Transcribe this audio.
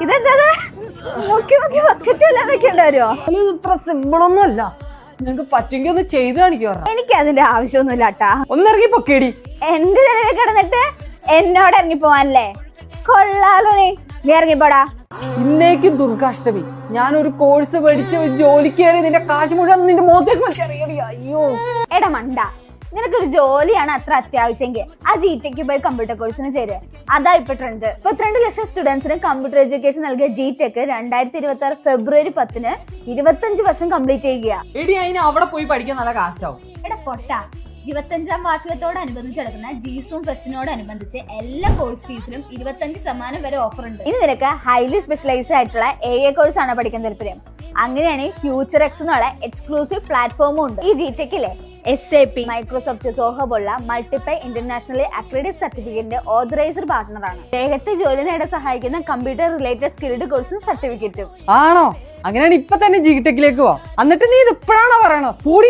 ഇതെന്താ മുക്കി മുക്കി ബക്കറ്റ് എല്ലാം വെക്കേണ്ടി വരുമോ? ഇത്ര സിമ്പിളൊന്നും അല്ല. നിങ്ങക്ക് പറ്റുമെങ്കിൽ ഒന്ന് ചെയ്ത് കാണിക്കോ? എനിക്ക് അതിന്റെ ആവശ്യമൊന്നുമില്ല കേട്ടാ. ഒന്നിറങ്ങി പൊക്കേടി. എന്റെ ചെലവിൽ കിടന്നിട്ട് എന്നോട് ഇറങ്ങി പോവാനല്ലേ? കൊള്ളാലോ നീ ഇറങ്ങിപ്പോടാ. ഇന്നേക്കും ദുർഗാഷ്ടമി. ഞാനൊരു കോഴ്സ് പഠിച്ച് ജോലിക്ക് കയറി നിന്റെ കാശ് മുഴുവൻ നിന്റെ മുഖത്തേക്ക് വെച്ചറിയടി. അയ്യോ എടാ മണ്ട, നിനക്കൊരു ജോലിയാണ് അത്ര അത്യാവശ്യമെങ്കിൽ ആ ജിടെക്ക് പോയി കമ്പ്യൂട്ടർ കോഴ്സിന് ചേരുക. അതാ ഇപ്പൊ ട്രെൻഡ്. 32 ലക്ഷം സ്റ്റുഡൻസിന് കമ്പ്യൂട്ടർ എഡ്യൂക്കേഷൻ നൽകിയ ജിടെക് 2026 ഫെബ്രുവരി 10 25 വർഷം കംപ്ലീറ്റ് ചെയ്യുക. എടി അതിന് അവിടെ പോയി പഠിക്കാൻ നല്ല കാശാവും. എടാ പൊട്ട, 25ാം വാർഷികത്തോടനുബന്ധിച്ച് നടക്കുന്ന ജിസൂം ഫെസ്റ്റിനോടനുബന്ധിച്ച് എല്ലാ കോഴ്സ് ഫീസിലും 25% വരെ ഓഫർ ഉണ്ട്. ഇനി നിനക്ക് ഹൈലി സ്പെഷ്യലൈസ്ഡ് ആയിട്ടുള്ള AA കോഴ്സ് ആണ് പഠിക്കാൻ താല്പര്യം. അങ്ങനെയാണെങ്കിൽ ഫ്യൂച്ചർ എക്സ് എന്നുള്ള എക്സ്ക്ലൂസീവ് പ്ലാറ്റ്ഫോമും ഉണ്ട്. ഈ ജിടെക്കിലെ SAP, മൈക്രോസോഫ്റ്റ്, സോഹോ പോലുള്ള മൾട്ടിപ്ലൈ ഇന്റർനാഷണലി അക്രഡിറ്റഡ് സർട്ടിഫിക്കറ്റിന്റെ ഓതറൈസ്ഡ് പാർട്ണറാണ്. വേഗത്തിൽ ജോലി നേടാൻ സഹായിക്കുന്ന കമ്പ്യൂട്ടർ റിലേറ്റഡ് സ്കിൽഡ് കോഴ്സും സർട്ടിഫിക്കറ്റും. ആണോ? അങ്ങനെയാണ് ഇപ്പൊ തന്നെ ജിടെക്കിലേക്ക് പോവാം. എന്നിട്ട് നീ ഇത് ഇപ്പോഴാണോ പറയണോ? കൂടി